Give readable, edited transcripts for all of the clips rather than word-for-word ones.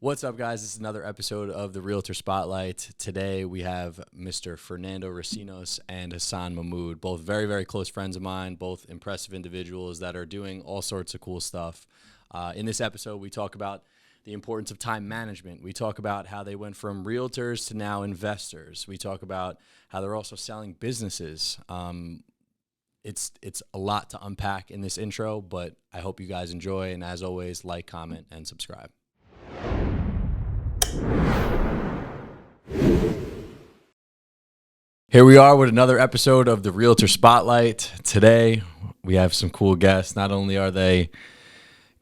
What's up, guys? This is another episode of the Realtor Spotlight. Today we have Mr. Fernando Recinos and Hassan Mahmood, both very, very close friends of mine, both impressive individuals that are doing all sorts of cool stuff. In this episode, we talk about the importance of time management. We talk about how they went from realtors to now investors. We talk about how they're also selling businesses. It's a lot to unpack in this intro, but I hope you guys enjoy. And as always, like, comment, and subscribe. Here we are with another episode of the Realtor Spotlight. Today, we have some cool guests. Not only are they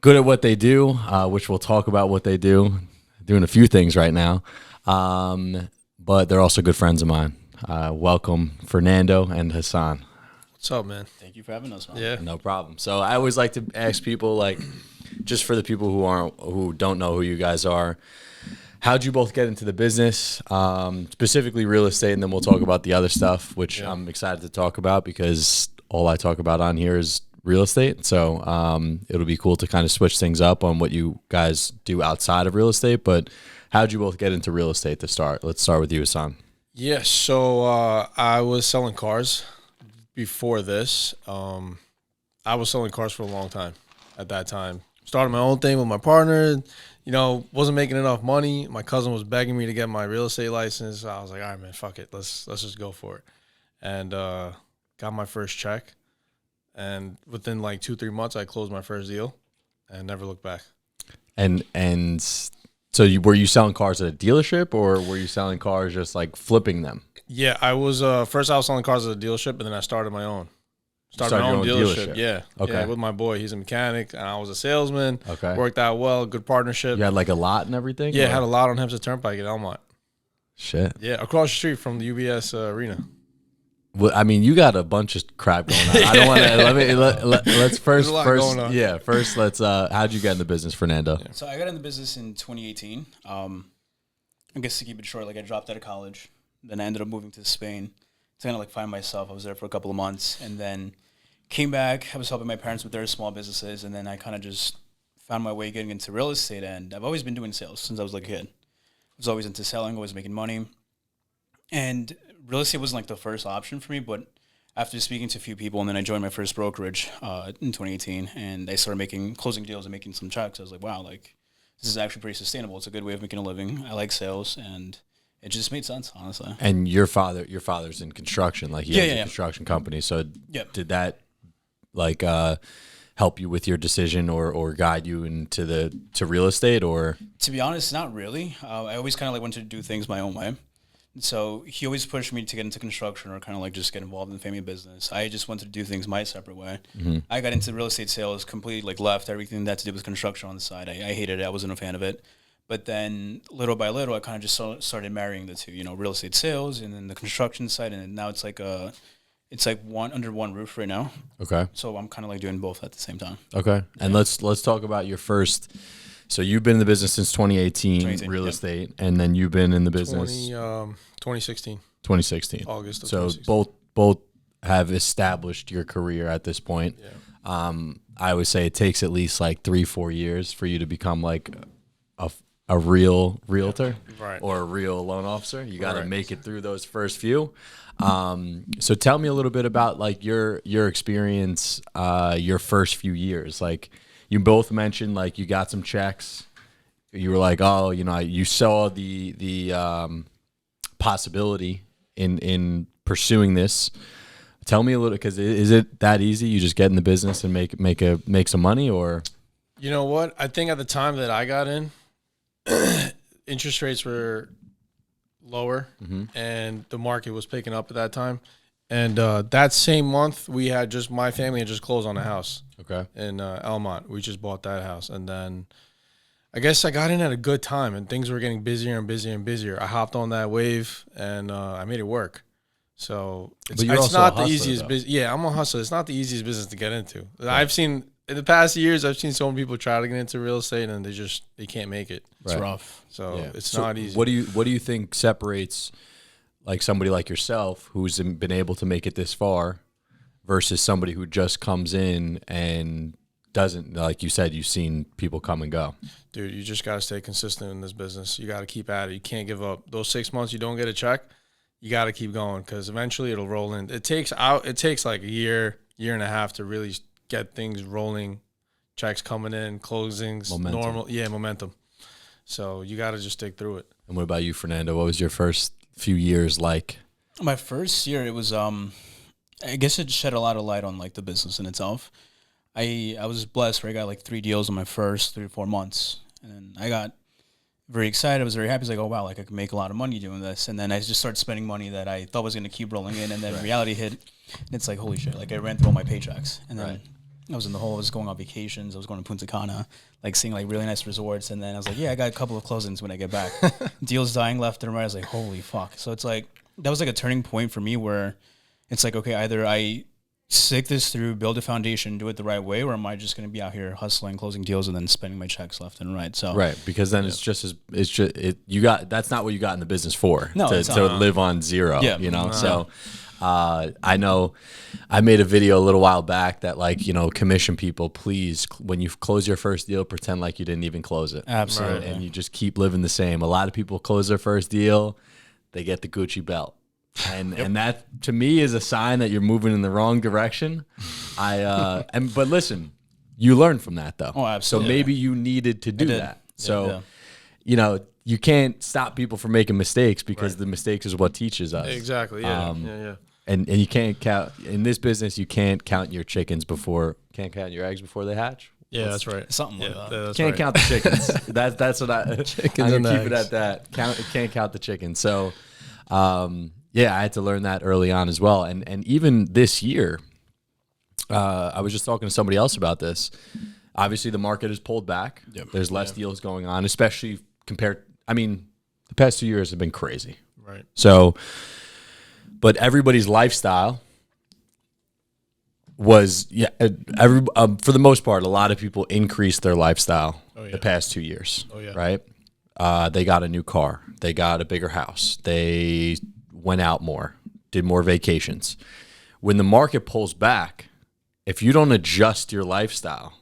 good at what they do, which we'll talk about what they do, doing a few things right now, but they're also good friends of mine. Welcome, Fernando and Hassan. What's up, man? Thank you for having us, man. Yeah. No problem. So I always like to ask people, like, just for the people who don't know who you guys are, how'd you both get into the business, specifically real estate, and then we'll talk about the other stuff, which I'm excited to talk about because all I talk about on here is real estate. So it'll be cool to kind of switch things up on what you guys do outside of real estate. But how'd you both get into real estate to start? Let's start with you, Hassan. Yeah, so I was selling cars before this. I was selling cars for a long time at that time. Started my own thing with my partner. You know, wasn't making enough money. My cousin was begging me to get my real estate license. I was like, all right, man, fuck it. Let's just go for it. And got my first check. And within like 2-3 months, I closed my first deal and never looked back. And so were you selling cars at a dealership, or were you selling cars just like flipping them? Yeah, I was first I was selling cars at a dealership, and then I started my own. Started my own dealership. Yeah. Okay. Yeah, with my boy. He's a mechanic, and I was a salesman. Okay. Worked out well, good partnership. You had like a lot and everything? Yeah, or? had a lot on Hempstead Turnpike in Elmont. Shit. Yeah, across the street from the UBS arena. Well, I mean, you got a bunch of crap going on. I don't want to. Let's first. Let's. How'd you get in the business, Fernando? Yeah. So I got in the business in 2018. I guess to keep it short, like I dropped out of college. Then I ended up moving to Spain to kind of like find myself. I was there for a couple of months and then came back. I was helping my parents with their small businesses. And then I kind of just found my way getting into real estate. And I've always been doing sales since I was like a kid. I was always into selling, always making money. And real estate wasn't like the first option for me. But after speaking to a few people, and then I joined my first brokerage in 2018. And I started closing deals and making some checks. I was like, wow, like this is actually pretty sustainable. It's a good way of making a living. I like sales, and it just made sense, honestly. And your father's in construction, like he has a construction company. So did that like help you with your decision or guide you into real estate, or? To be honest, not really. I always kind of like wanted to do things my own way. So he always pushed me to get into construction or kind of like just get involved in the family business. I just wanted to do things my separate way. Mm-hmm. I got into real estate sales, completely like left everything that had to do with construction on the side. I hated it. I wasn't a fan of it. But then little by little, I kind of just started marrying the two, real estate sales and then the construction side. And now it's like one under one roof right now. Okay. So I'm kind of like doing both at the same time. Okay. And let's talk about your first. So you've been in the business since 2018 real estate, and then you've been in the business 2016. 2016. August of so 2016. both have established your career at this point. Yeah. I would say it takes at least like 3-4 years for you to become like a real realtor, right, or a real loan officer. You got to make it through those first few. So tell me a little bit about like your experience, your first few years. Like you both mentioned, like you got some checks. You were like, oh, you saw the possibility in pursuing this. Tell me a little, because is it that easy? You just get in the business and make some money, or? You know what? I think at the time that I got in, interest rates were lower, and the market was picking up at that time. And that same month, my family had just closed on a house. Okay. In Elmont. We just bought that house. And then I guess I got in at a good time, and things were getting busier and busier and busier. I hopped on that wave, and I made it work. So it's not the easiest business. Yeah, I'm a hustler. It's not the easiest business to get into. Right. In the past years, I've seen so many people try to get into real estate, and they can't make it. It's rough. So it's not easy. What do you think separates like somebody like yourself who's been able to make it this far versus somebody who just comes in and doesn't, like you said, you've seen people come and go. Dude, you just got to stay consistent in this business. You got to keep at it. You can't give up. Those 6 months you don't get a check, you got to keep going because eventually it'll roll in. It takes like a year and a half to really get things rolling, checks coming in, closings, Momentum. normal. Yeah, momentum. So you got to just stick through it. And what about you, Fernando? What was your first few years like? My first year, it was I guess it shed a lot of light on like the business in itself. I was blessed where I got like 3 deals in my first 3 or 4 months, and I got very excited. I was very happy. I was like, oh wow, like I can make a lot of money doing this. And then I just started spending money that I thought was going to keep rolling in, and then reality hit, and it's like, holy shit! Like I ran through all my paychecks, and then I was in the hole. I was going on vacations. I was going to Punta Cana, like seeing like really nice resorts, and then I was like, yeah, I got a couple of closings when I get back. Deals dying left and right. I was like, holy fuck! So it's like that was like a turning point for me where it's like, okay, either I stick this through, build a foundation, do it the right way, or am I just going to be out here hustling, closing deals, and then spending my checks left and right? So Because then you got, that's not what you got in the business for. No, to live on zero. Yeah. You know. So I know I made a video a little while back that, like, you know, commission people, please, when you close your first deal, pretend like you didn't even close it. Absolutely. And you just keep living the same. A lot of people close their first deal, they get the Gucci belt. And that to me is a sign that you're moving in the wrong direction. But listen, you learn from that though. Oh, absolutely. So maybe you needed to do that. So you know, you can't stop people from making mistakes because the mistakes is what teaches us. Exactly. Yeah. And you can't count in this business. You can't count your eggs before they hatch. Yeah, that's right. Something like that. That's Can't right. count the chickens. That's what I'm and gonna keep it eggs. at that. Can't count the chickens. So, yeah, I had to learn that early on as well. And even this year, I was just talking to somebody else about this. Obviously, the market has pulled back. Yep. There's less deals going on, especially compared. I mean, the past 2 years have been crazy. Right. So, but everybody's lifestyle was for the most part, a lot of people increased their lifestyle the past 2 years. Oh yeah. Right. They got a new car. They got a bigger house. They went out more, did more vacations. When the market pulls back, if you don't adjust your lifestyle,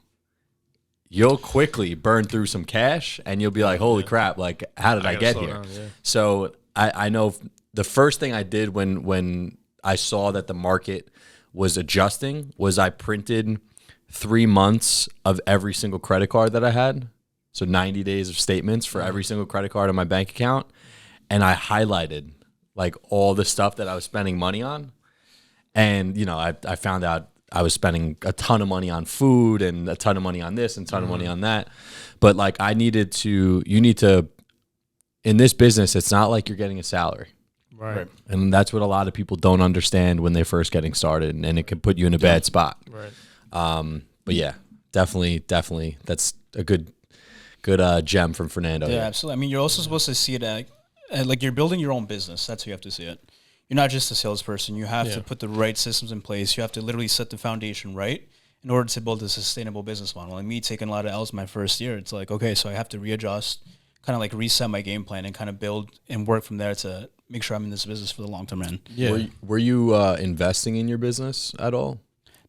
you'll quickly burn through some cash and you'll be like, holy crap, like, how did I get here? Down, yeah. So I know the first thing I did when I saw that the market was adjusting was I printed 3 months of every single credit card that I had. So 90 days of statements for every single credit card on my bank account. And I highlighted like all the stuff that I was spending money on. And, you know, I found out I was spending a ton of money on food and a ton of money on this and a ton of money on that. But like you need to, in this business, it's not like you're getting a salary. Right. And that's what a lot of people don't understand when they're first getting started, and it can put you in a bad spot. Right. But yeah, definitely. That's a good gem from Fernando. Yeah, absolutely. I mean, you're also supposed to see it like you're building your own business. That's how you have to see it. You're not just a salesperson. You have to put the right systems in place. You have to literally set the foundation right in order to build a sustainable business model. Like me taking a lot of L's my first year, it's like, okay, so I have to readjust, kind of like reset my game plan and kind of build and work from there to make sure I'm in this business for the long term end. Yeah. Were you investing in your business at all?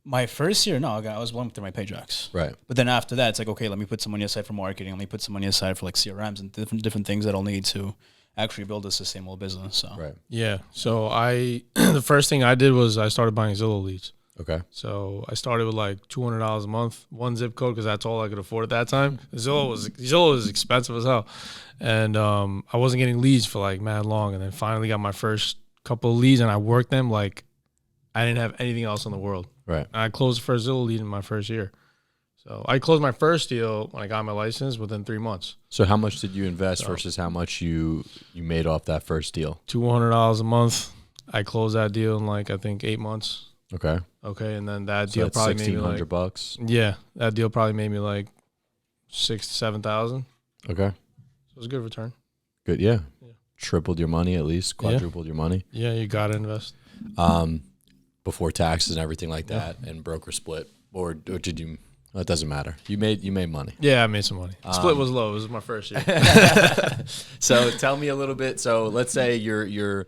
My first year, no, I was blowing through my paychecks. Right. But then after that, it's like, okay, let me put some money aside for marketing. Let me put some money aside for like CRMs and different things that I'll need to actually build a sustainable business. So Right. Yeah. So the first thing I did was I started buying Zillow leads. Okay. So I started with like $200 a month, one zip code, because that's all I could afford at that time. Zillow was expensive as hell, and I wasn't getting leads for like mad long, and then finally got my first couple of leads, and I worked them like I didn't have anything else in the world. Right. And I closed the first Zillow lead in my first year. So I closed my first deal when I got my license within 3 months. So how much did you invest versus how much you made off that first deal? $200 a month. I closed that deal in like I think 8 months. Okay. Okay, and then that So deal that's probably made me like $1,600. yeah, that deal probably made me like 6,000 to 7,000. Okay. So it was a good return. Good. Yeah. Yeah. Tripled your money at least, quadrupled your money. Yeah, you gotta invest. Before taxes and everything like that, and broker split, or did you? Well, it doesn't matter. You made money. Yeah, I made some money. Split was low. It was my first year. So tell me a little bit. So let's say you're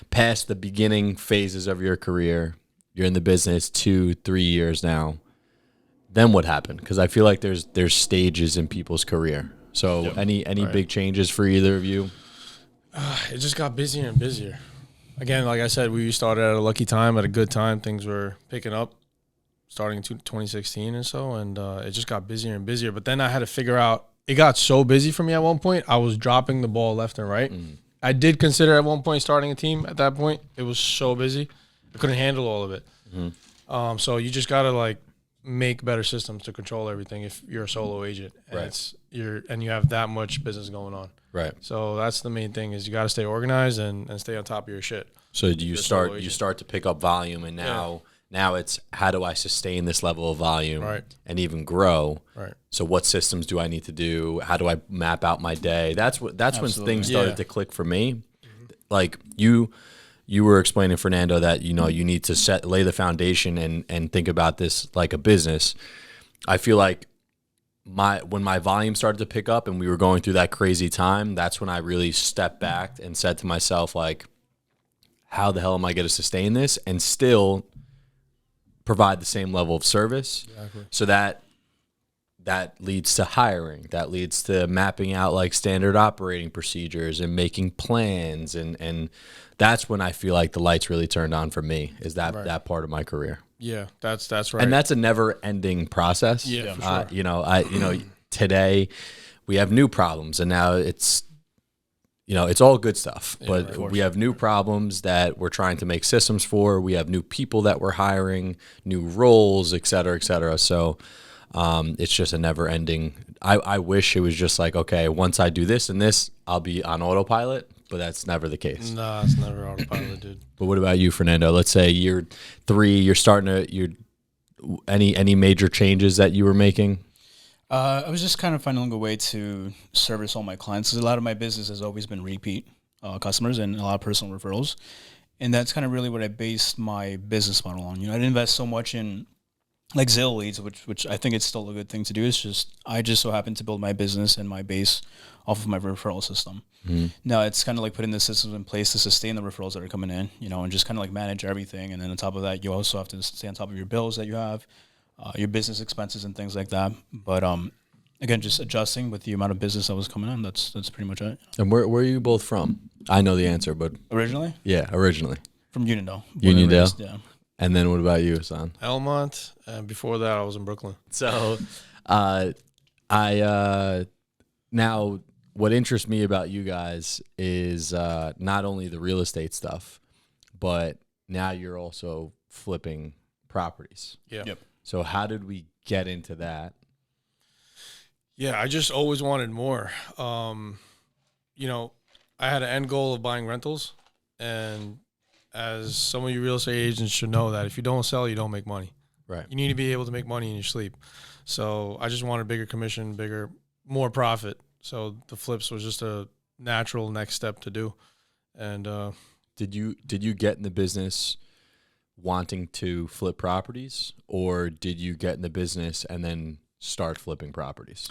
past the beginning phases of your career. You're in the business 2-3 years now. then what happened? Because I feel like there's stages in people's career. So any big changes for either of you? It just got busier and busier. Again, like I said, we started at a lucky time, at a good time. Things were picking up starting in 2016 or so, and it just got busier and busier. But then I had to figure out, it got so busy for me at one point, I was dropping the ball left and right. I did consider at one point starting a team at that point. It was so busy. I couldn't handle all of it. So you just got to, like, make better systems to control everything if you're a solo agent and you have that much business going on. Right. So that's the main thing, is you got to stay organized and stay on top of your shit. So do you start to pick up volume, and now it's, how do I sustain this level of volume and even grow? Right. So what systems do I need to do? How do I map out my day? That's when things started to click for me. Like you were explaining, Fernando, that you need to lay the foundation and think about this like a business. I feel like when my volume started to pick up and we were going through that crazy time, that's when I really stepped back and said to myself, like, how the hell am I going to sustain this and still provide the same level of service? Exactly. So that leads to hiring. That leads to mapping out like standard operating procedures and making plans. And that's when I feel like the lights really turned on for me, is that part of my career. Yeah, that's right. And that's a never-ending process. Yeah, for sure. Today we have new problems, and now it's all good stuff. But we have new problems that we're trying to make systems for. We have new people that we're hiring, new roles, et cetera, et cetera. So it's just a never-ending. I wish it was just like, okay, once I do this and this, I'll be on autopilot. But that's never the case. Nah, it's never autopilot, dude. But what about you, Fernando? Let's say year 3, you're starting to any major changes that you were making? I was just kind of finding a way to service all my clients, because a lot of my business has always been repeat customers and a lot of personal referrals, and that's kind of really what I based my business model on. I didn't invest so much in like Zillow leads, which I think it's still a good thing to do. It's just I just so happen to build my business and my base off of my referral system. Now it's kind of like putting the systems in place to sustain the referrals that are coming in, and just kind of like manage everything. And then on top of that, you also have to stay on top of your bills that you have, your business expenses and things like that. But again, just adjusting with the amount of business that was coming in. That's pretty much it. And where are you both from? I know the answer, but Originally from Uniondale. Uniondale. Yeah. And then what about you, Hassan? Elmont, and before that I was in Brooklyn. So now what interests me about you guys is not only the real estate stuff, but now you're also flipping properties. Yeah. Yep. So how did we get into that? Yeah, I just always wanted more. I had an end goal of buying rentals, and as some of you real estate agents should know, that if you don't sell, you don't make money. Right. You need to be able to make money in your sleep. So I just wanted bigger commission, more profit. So the flips was just a natural next step to do. And did you get in the business wanting to flip properties, or did you get in the business and then start flipping properties?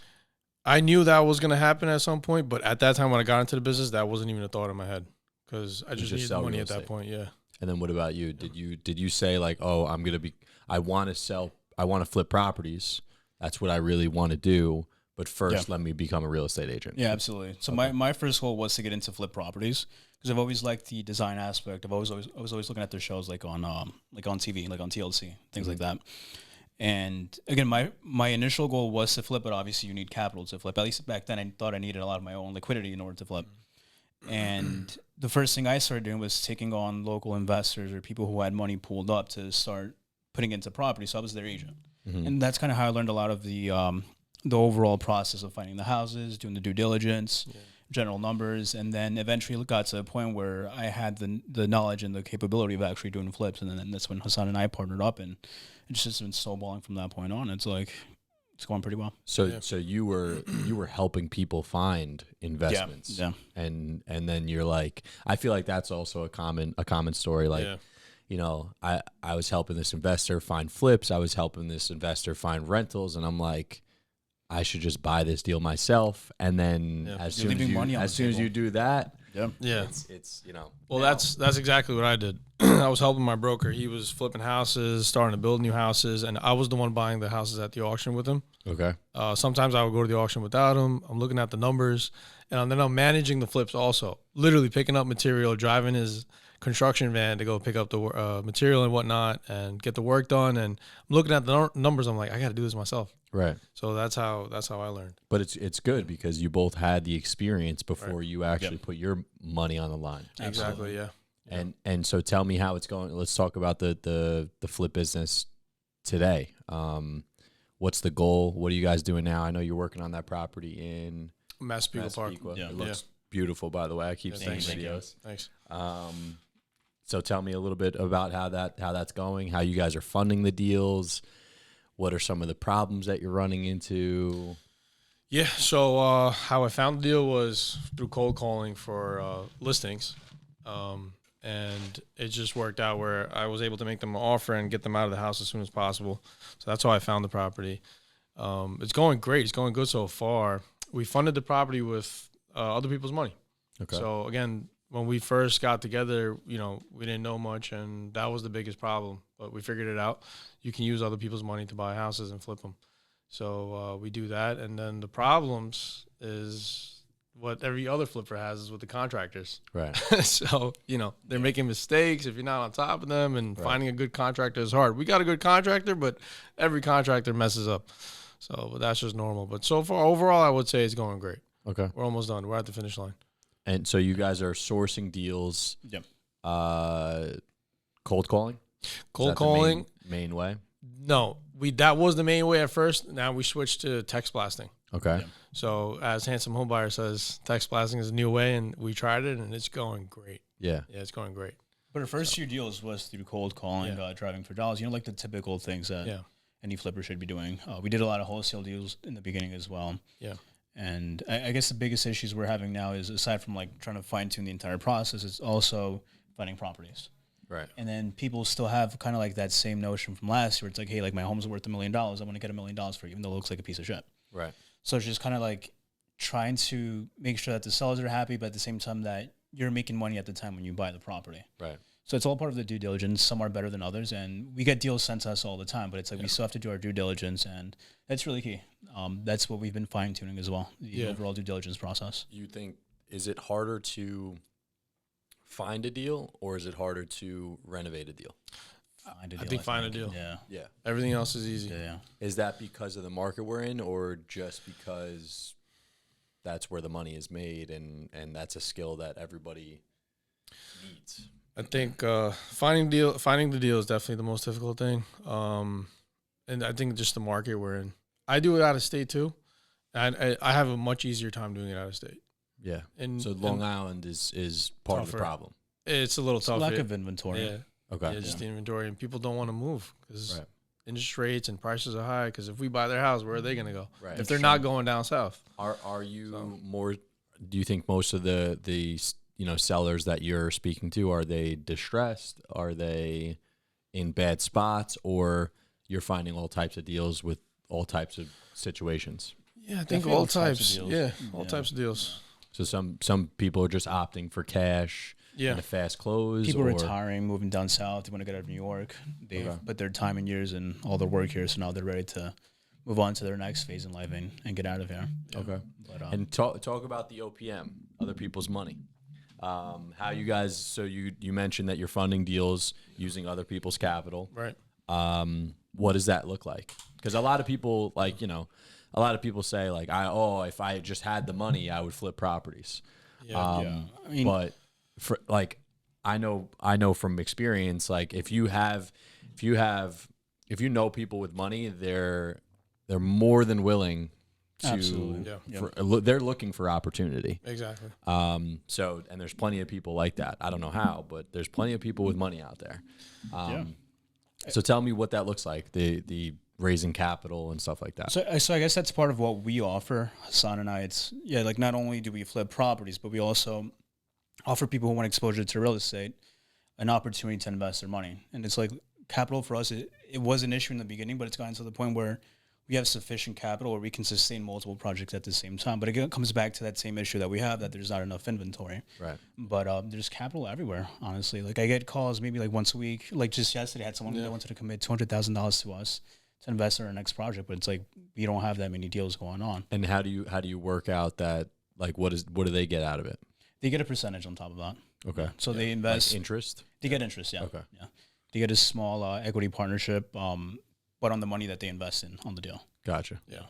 I knew that was going to happen at some point, but at that time when I got into the business, that wasn't even a thought in my head, because I just needed money at that point. Yeah. And then what about you? Did you say like, oh, I want to flip properties. That's what I really want to do. But first, let me become a real estate agent. Yeah, absolutely. So my first goal was to get into flip properties, because I've always liked the design aspect. I was always looking at their shows like on TV, like on TLC, things like that. And again, my initial goal was to flip, but obviously you need capital to flip. At least back then, I thought I needed a lot of my own liquidity in order to flip. And the first thing I started doing was taking on local investors or people who had money pooled up to start putting into property. So I was their agent. And that's kind of how I learned a lot of the overall process of finding the houses, doing the due diligence, general numbers, and then eventually got to a point where I had the knowledge and the capability of actually doing flips. And then that's when Hassan and I partnered up, and it's just been snowballing from that point on. It's like, it's going pretty well. So you were helping people find investments. Yeah. And then you're like, I feel like that's also a common story. Like, I was helping this investor find flips. I was helping this investor find rentals, and I'm like, I should just buy this deal myself. And then as soon as you do that, Yeah. It's Well, that's exactly what I did. I was helping my broker. He was flipping houses, starting to build new houses, and I was the one buying the houses at the auction with him. okay. Sometimes I would go to the auction without him. I'm looking at the numbers, and then I'm managing the flips also. Literally picking up material, driving his construction van to go pick up the material and whatnot, and get the work done. And I'm looking at the numbers. I'm like, I got to do this myself. Right. So that's how I learned. But it's good because you both had the experience before you actually put your money on the line. Exactly. Yeah. And so tell me how it's going. Let's talk about the flip business today. What's the goal? What are you guys doing now? I know you're working on that property in Massapequa Park. Yeah. It looks beautiful, by the way. I keep seeing videos. Thanks. So tell me a little bit about how that's going, how you guys are funding the deals. What are some of the problems that you're running into? Yeah, so how I found the deal was through cold calling for listings. And it just worked out where I was able to make them an offer and get them out of the house as soon as possible. So that's how I found the property. It's going great. It's going good so far. We funded the property with other people's money. Okay. So, again, when we first got together, we didn't know much, and that was the biggest problem. But we figured it out. You can use other people's money to buy houses and flip them. So we do that. And then the problems is what every other flipper has is with the contractors. Right. So, they're making mistakes if you're not on top of them, and finding a good contractor is hard. We got a good contractor, but every contractor messes up. So, but that's just normal. But so far, overall, I would say it's going great. Okay. We're almost done. We're at the finish line. And so you guys are sourcing deals. Yep. Cold calling. Cold Is that the calling. main way. No, that was the main way at first. Now we switched to text blasting. Okay. Yeah. So as Handsome Homebuyer says, text blasting is a new way, and we tried it, and it's going great. Yeah. Yeah, it's going great. But our first few deals was through cold calling, driving for dollars. Like the typical things that any flipper should be doing. We did a lot of wholesale deals in the beginning as well. Yeah. And I guess the biggest issues we're having now is, aside from like trying to fine tune the entire process, it's also finding properties. Right. And then people still have kind of like that same notion from last year. It's like, hey, like my home's worth $1 million. I want to get $1 million for it, even though it looks like a piece of shit. Right. So it's just kind of like trying to make sure that the sellers are happy, but at the same time that you're making money at the time when you buy the property. Right. So it's all part of the due diligence. Some are better than others, and we get deals sent to us all the time, but it's like we still have to do our due diligence, and that's really key. That's what we've been fine-tuning as well, the overall due diligence process. You think, is it harder to find a deal, or is it harder to renovate a deal? I think find a deal. Yeah. Yeah. Everything else is easy. Yeah. Is that because of the market we're in, or just because that's where the money is made, and that's a skill that everybody needs? I think finding the deal is definitely the most difficult thing. And I think just the market we're in. I do it out of state too, and I have a much easier time doing it out of state. Yeah. And So Long Island is part of the tougher. problem. It's a little tough. Lack of inventory. Yeah. Okay. Yeah, just the inventory, and people don't want to move because Right. interest rates and prices are high. Because if we buy their house, where are they going to go? Right. If they're not going down south. Are you more? Do you think most of the sellers that you're speaking to, are they distressed? Are they in bad spots, or you're finding all types of deals with all types of situations? Yeah, I think Definitely all types. of deals. Yeah, all types of deals. So some people are just opting for cash and a fast close. People or retiring, moving down south. They want to get out of New York. They've put their time and years and all their work here, so now they're ready to move on to their next phase in life and get out of here. Okay. But, And talk about the OPM, other people's money. How you guys? So you mentioned that you're funding deals using other people's capital. Right. What does that look like? Because a lot of people a lot of people say like, if I just had the money, I would flip properties. Yeah. I mean, But for like, I know from experience, like if you know people with money, they're more than willing to. Absolutely. They're looking for opportunity. Exactly. And there's plenty of people like that. I don't know how, but there's plenty of people with money out there. So tell me what that looks like, the raising capital and stuff like that. So I guess that's part of what we offer, Hassan and I. It's like not only do we flip properties, but we also offer people who want exposure to real estate an opportunity to invest their money. And it's like capital for us, it was an issue in the beginning, but it's gotten to the point where we have sufficient capital where we can sustain multiple projects at the same time. But again, it comes back to that same issue that we have, that there's not enough inventory. Right. But there's capital everywhere, honestly. Like I get calls maybe like once a week. Like just yesterday, I had someone that wanted to commit $200,000 to us to invest in our next project. But it's like we don't have that many deals going on. And how do you work out that? Like, what do they get out of it? They get a percentage on top of that. Okay. So they invest like interest. They get interest. Yeah. Okay. Yeah. They get a small equity partnership, but on the money that they invest in on the deal. Gotcha. Yeah.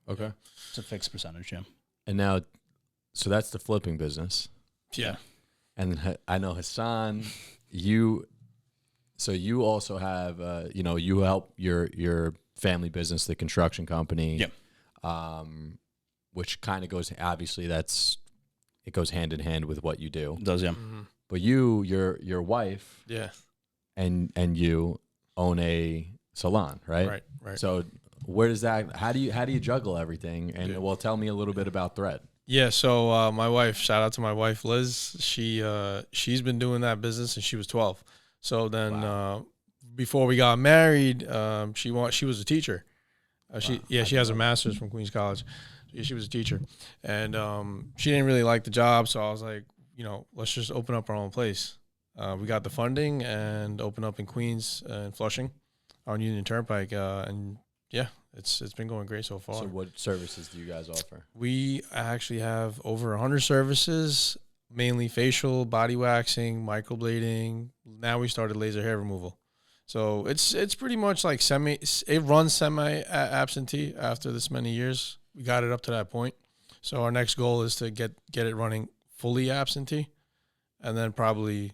Okay. It's a fixed percentage. Yeah. And now, so that's the flipping business. Yeah. And then I know Hassan, you also have, you help your family business, the construction company. Yep. Which kind of goes, obviously it goes hand in hand with what you do. It does, yeah. Mm-hmm. But your wife, Yeah. and you own a salon, right? Right. So where does that? How do you juggle everything? And well, tell me a little bit about Thread. Yeah, so my wife, shout out to my wife Liz. She's been doing that business since she was 12. So then before we got married, she was a teacher. She has a master's from Queens College. Yeah, she was a teacher, and she didn't really like the job. So I was like, let's just open up our own place. We got the funding and opened up in Queens and Flushing on Union Turnpike, and yeah, it's been going great so far. So what services do you guys offer? We actually have over 100 services, mainly facial, body waxing, microblading. Now we started laser hair removal. So it's pretty much like it runs semi absentee after this many years. We got it up to that point. So our next goal is to get it running fully absentee, and then probably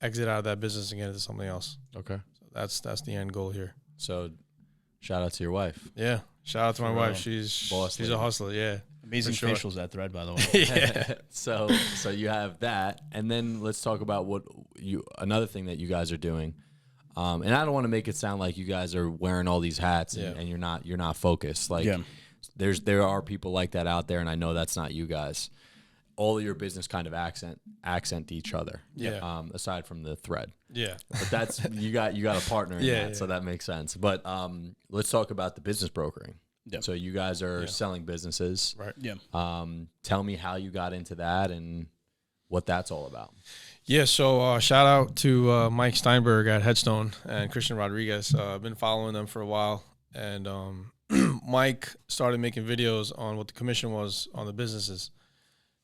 exit out of that business and get into something else. Okay. So that's the end goal here. So shout out to your wife. Yeah. Shout out to my wife. She's a hustler. Yeah. Amazing sure. facials at Thread, by the way. Yeah. So you have that, and then let's talk about another thing that you guys are doing. And I don't want to make it sound like you guys are wearing all these hats and you're not focused. Like there are people like that out there, and I know that's not you guys. All of your business kind of accent each other. Yeah. Aside from the Thread. Yeah. But that's you got a partner in that, so that makes sense. But let's talk about the business brokering. Yeah. So you guys are selling businesses. Right. Yeah. Tell me how you got into that and what that's all about. Yeah, so shout out to Mike Steinberg at Headstone and Christian Rodriguez. I've been following them for a while, and Mike started making videos on what the commission was on the businesses.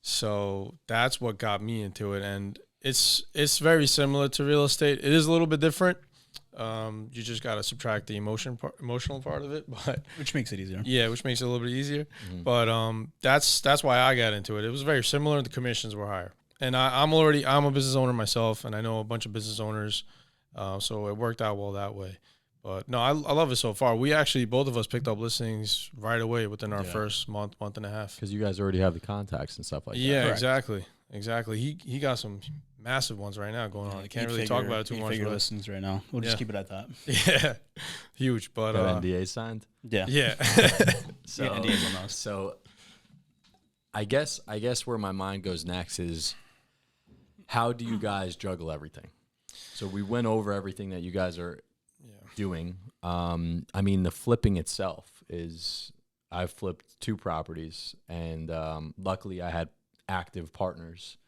So that's what got me into it, and it's very similar to real estate. It is a little bit different. You just got to subtract the emotional part of it, but Which makes it easier. yeah, which makes it a little bit easier. Mm-hmm. But that's why I got into it. It was very similar. The commissions were higher. And I'm a business owner myself, and I know a bunch of business owners, so it worked out well that way. But no, I love it so far. We actually, both of us picked up listings right away within our first month and a half. Because you guys already have the contacts and stuff like that. Yeah, exactly. He got some massive ones right now going on. I can't really talk about it too much. Figure listings right now. We'll just keep it at that. Yeah, huge. But NDA signed. Yeah. So NDAs on those. So I guess where my mind goes next is, how do you guys juggle everything? So we went over everything that you guys are doing. I mean, the flipping itself is, I've flipped 2 properties, and luckily I had active partners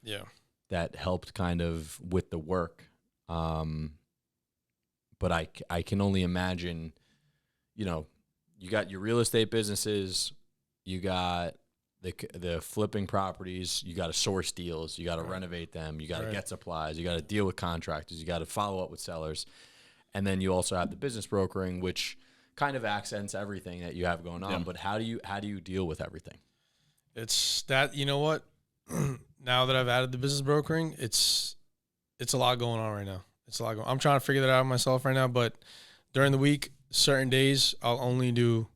that helped kind of with the work. But I can only imagine, you got your real estate businesses, you got the flipping properties, you got to source deals, you got to renovate them, you got to get supplies, you got to deal with contractors, you got to follow up with sellers. And then you also have the business brokering, which kind of accents everything that you have going on. Yeah. But how do you deal with everything? It's that, you know what? Now that I've added the business brokering, it's a lot going on right now. It's a lot going on. I'm trying to figure that out myself right now, but during the week, certain days I'll only do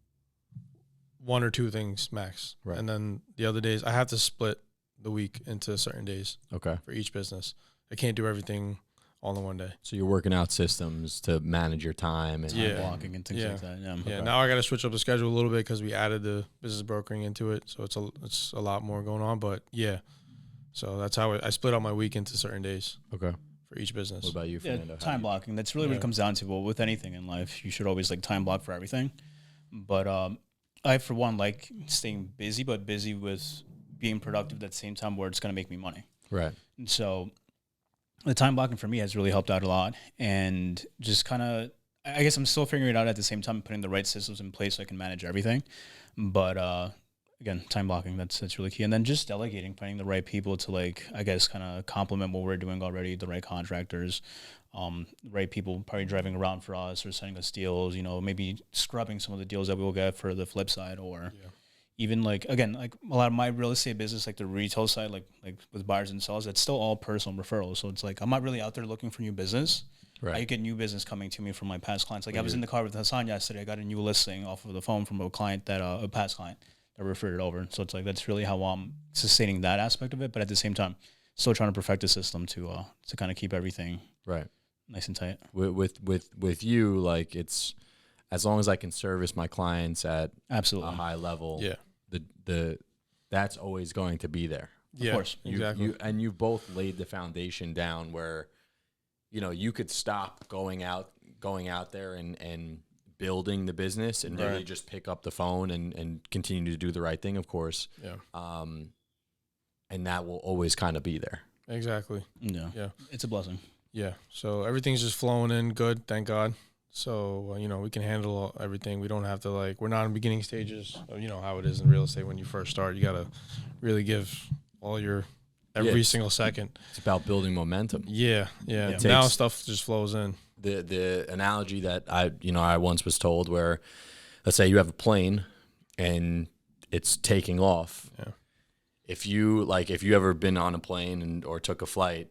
1 or 2 things max. Right. And then the other days I have to split the week into certain days. Okay. For each business. I can't do everything all in one day. So you're working out systems to manage your time and time blocking and things like that. Yeah. Yeah. Now I got to switch up the schedule a little bit because we added the business brokering into it. So it's a lot more going on, but yeah. So that's how I split out my week into certain days. Okay. For each business. What about you, Fernando? Time blocking. That's really what it comes down to. Well, with anything in life, you should always time block for everything. But I, for one, like staying busy, but busy with being productive at the same time where it's going to make me money. Right. And so the time blocking for me has really helped out a lot. And just kind of, I guess I'm still figuring it out at the same time, putting the right systems in place so I can manage everything. But again, time blocking, that's really key. And then just delegating, finding the right people to, like, I guess, kind of complement what we're doing already, the right contractors, the right people probably driving around for us or sending us deals, maybe scrubbing some of the deals that we will get for the flip side, or even, like, again, like a lot of my real estate business, like the retail side, like with buyers and sellers, it's still all personal referrals. So it's like, I'm not really out there looking for new business. Right. I get new business coming to me from my past clients. Like, I was in the car with Hassan yesterday. I got a new listing off of the phone from a client a past client that referred it over. So it's like, that's really how I'm sustaining that aspect of it. But at the same time, still trying to perfect the system to kind of keep everything right nice and tight. With you, like, it's as long as I can service my clients at Absolutely a high level. Yeah. That's always going to be there. Yeah, of course. exactly. You both laid the foundation down where, you could stop going out there and building the business and really just pick up the phone and continue to do the right thing, of course. Yeah. And that will always kind of be there. Exactly. Yeah. Yeah. It's a blessing. Yeah. So everything's just flowing in good, thank God. So, we can handle everything. We don't have to, like, we're not in beginning stages. You know how it is in real estate when you first start. You got to really give all your every single second. It's about building momentum. Yeah. It Now takes- stuff just flows in. The analogy that I once was told, where let's say you have a plane and it's taking off. Yeah. If you ever been on a plane or took a flight,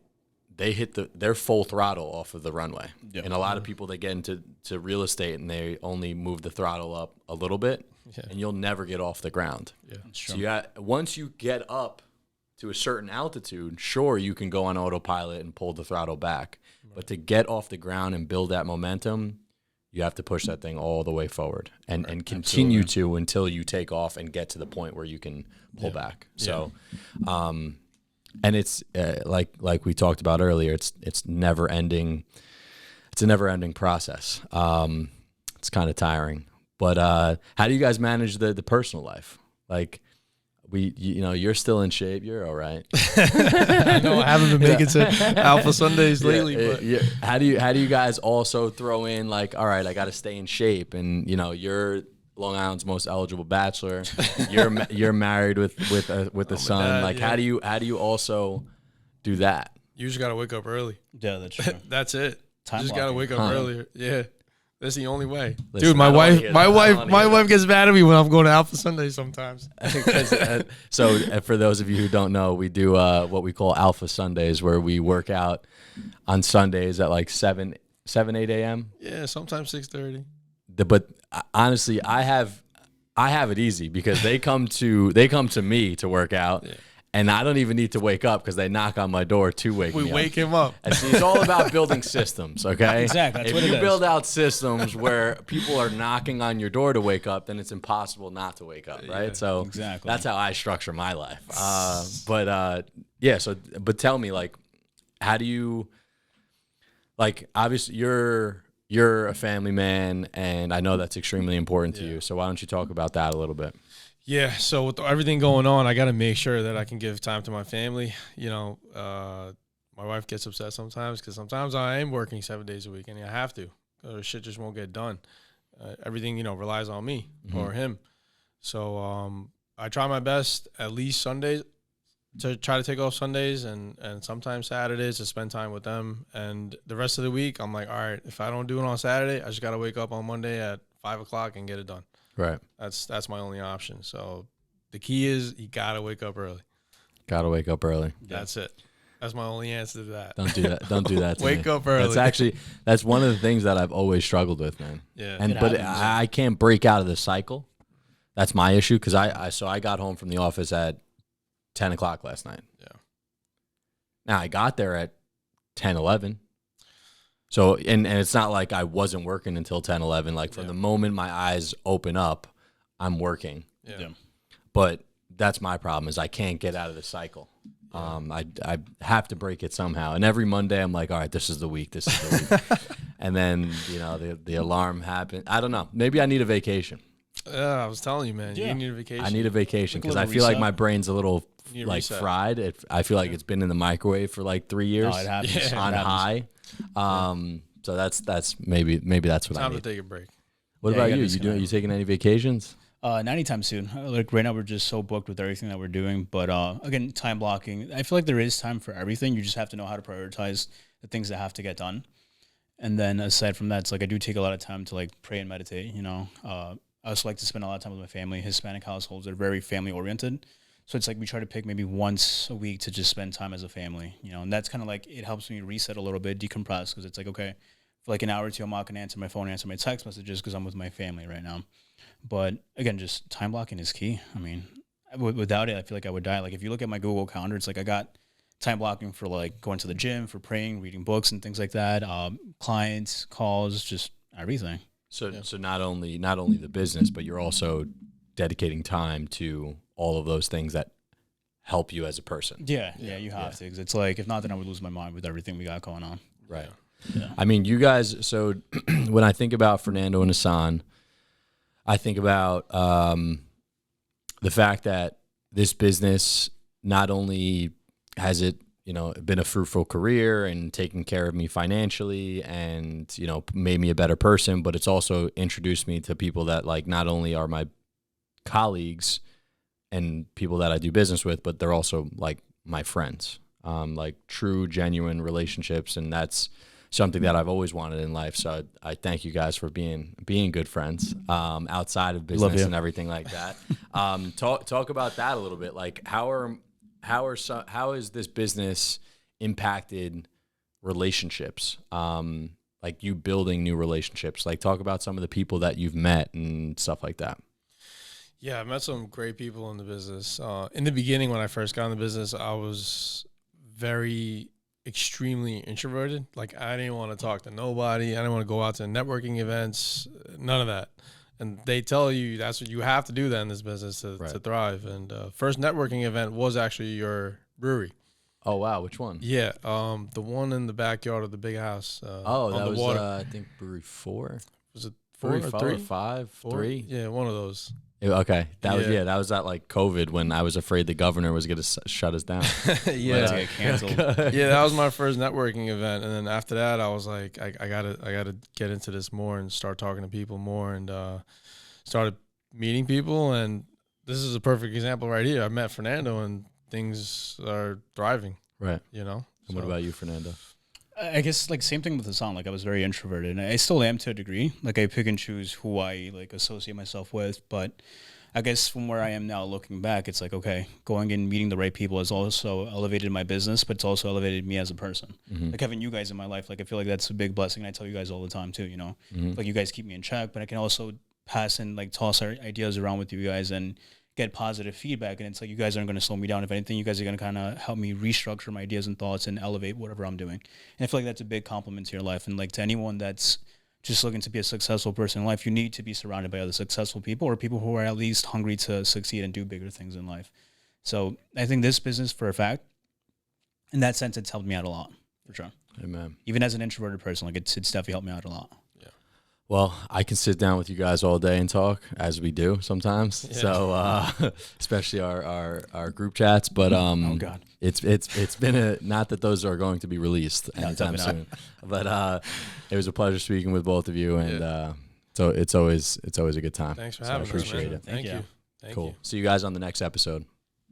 they hit their full throttle off of the runway. Yep. And a lot of people, they get into real estate and they only move the throttle up a little bit, and you'll never get off the ground. Yeah. So once you get up to a certain altitude, sure, you can go on autopilot and pull the throttle back. But to get off the ground and build that momentum, you have to push that thing all the way forward and continue to until you take off and get to the point where you can pull back. So, and it's like we talked about earlier, it's never ending. It's a never ending process. It's kind of tiring. But how do you guys manage the personal life? Like, you're still in shape. You're all right. I know I haven't been making to Alpha Sundays lately, but how do you guys also throw in, like, all right, I got to stay in shape, and you're Long Island's most eligible bachelor. You're married with a son. dad, like, yeah. how do you also do that? you just got to wake up early. Yeah, that's true. That's it. Time You just got to blocking. wake up earlier. Yeah. That's the only way. Listen, Dude, my I don't wanna wife hear my that. I wife don't wanna my hear wife gets mad at me when I'm going to Alpha Sunday sometimes. So for those of you who don't know, we do what we call Alpha Sundays, where we work out on Sundays at like 7, 8 a.m. Yeah, sometimes 6:30. But honestly, I have it easy because they come to me to work out, and I don't even need to wake up because they knock on my door to wake me We up. wake him up. And see, it's all about building systems, okay? Exactly, that's if what it you is. build out systems where people are knocking on your door to wake up, then it's impossible not to wake up, right? So exactly. that's how I structure my life. But tell me, like, how do you, like, obviously you're a family man, and I know that's extremely important to you. So why don't you talk about that a little bit? Yeah, so with everything going on, I got to make sure that I can give time to my family. My wife gets upset sometimes because sometimes I am working 7 days a week, and I have to. Or shit just won't get done. Everything, relies on me or him. So I try my best at least Sundays to try to take off Sundays and sometimes Saturdays to spend time with them. And the rest of the week, I'm like, all right, if I don't do it on Saturday, I just got to wake up on Monday at 5 o'clock and get it done. Right. That's my only option. So the key is you gotta wake up early. Gotta wake up early. That's it. That's my only answer to that. Don't do that. Don't do that to Wake me. up early. That's one of the things that I've always struggled with, man. Yeah. But I can't break out of the cycle. That's my issue because I got home from the office at 10 o'clock last night. Yeah. Now I got there at 10, 11. So, and it's not like I wasn't working until 10, 11. Like from the moment my eyes open up, I'm working. Yeah. But that's my problem is I can't get out of the cycle. I have to break it somehow. And every Monday I'm like, all right, this is the week. And then, the alarm happened. I don't know. Maybe I need a vacation. Yeah, I was telling you, man. Yeah. You need a vacation. I need a vacation Like a because I little feel like reset. my brain's a little You need a like reset. fried. I feel like it's been in the microwave for like 3 years No, it happens. Yeah. It on happens. high. So that's maybe that's what I Time to need. take a break. What Yeah, about you you? gotta You disconnect. taking any vacations? Not anytime soon. Like right now, we're just so booked with everything that we're doing. But again, time blocking. I feel like there is time for everything. You just have to know how to prioritize the things that have to get done. And then aside from that, it's like I do take a lot of time to like pray and meditate. I also like to spend a lot of time with my family. Hispanic households are very family oriented. So it's like we try to pick maybe once a week to just spend time as a family, and that's kind of like it helps me reset a little bit, decompress, because it's like, okay, for like an hour or two, I'm not going to answer my phone, answer my text messages because I'm with my family right now. But again, just time blocking is key. I mean, without it, I feel like I would die. Like if you look at my Google Calendar, it's like I got time blocking for like going to the gym, for praying, reading books and things like that, clients, calls, just everything. So not only the business, but you're also dedicating time to all of those things that help you as a person. Yeah, you have to. 'Cause it's like, if not, then I would lose my mind with everything we got going on. Right. Yeah. I mean, you guys. So when I think about Fernando and Hassan, I think about the fact that this business not only has it, been a fruitful career and taken care of me financially and, made me a better person, but it's also introduced me to people that like not only are my colleagues and people that I do business with, but they're also like my friends, like true, genuine relationships. And that's something that I've always wanted in life. So I thank you guys for being good friends, outside of business and everything like that. Talk about that a little bit. Like how is this business impacted relationships? Like you building new relationships, like talk about some of the people that you've met and stuff like that. Yeah, I met some great people in the business. In the beginning, when I first got in the business, I was very extremely introverted. Like I didn't want to talk to nobody. I didn't want to go out to networking events, none of that. And they tell you that's what you have to do then in this business to thrive. And first networking event was actually your brewery. Oh wow, which one? Yeah, the one in the backyard of the big house. That on the was water. I think brewery 4. Was it 4 Brewery or 4 3? or 5, 4? 3. Yeah, one of those. Okay, that Yeah. was at like COVID when I was afraid the governor was going to shut us down. Yeah, To get canceled. yeah, that was my first networking event, and then after that, I was like, I gotta get into this more and start talking to people more, and started meeting people, and this is a perfect example right here. I met Fernando, and things are thriving. Right. And what about you, Fernando? I guess like same thing with Hassan. Like I was very introverted, and I still am to a degree. Like I pick and choose who I like associate myself with. But I guess from where I am now, looking back, it's like okay, going and meeting the right people has also elevated my business, but it's also elevated me as a person. Like having you guys in my life, like I feel like that's a big blessing. And I tell you guys all the time too. Like you guys keep me in check, but I can also pass and like toss our ideas around with you guys and get positive feedback. And it's like you guys aren't going to slow me down. If anything, you guys are going to kind of help me restructure my ideas and thoughts and elevate whatever I'm doing. And I feel like that's a big compliment to your life. And like to anyone that's just looking to be a successful person in life, you need to be surrounded by other successful people or people who are at least hungry to succeed and do bigger things in life. So I think this business, for a fact, in that sense, it's helped me out a lot, for sure. Amen. Even as an introverted person, like it's definitely helped me out a lot. Well, I can sit down with you guys all day and talk, as we do sometimes. Yeah. So, especially our group chats. But Oh God. it's been not that those are going to be released anytime definitely soon. But it was a pleasure speaking with both of you, and so it's always a good time. Thanks for So having I appreciate us, man. it. Thank you. you. Thank Cool. you. See you guys on the next episode.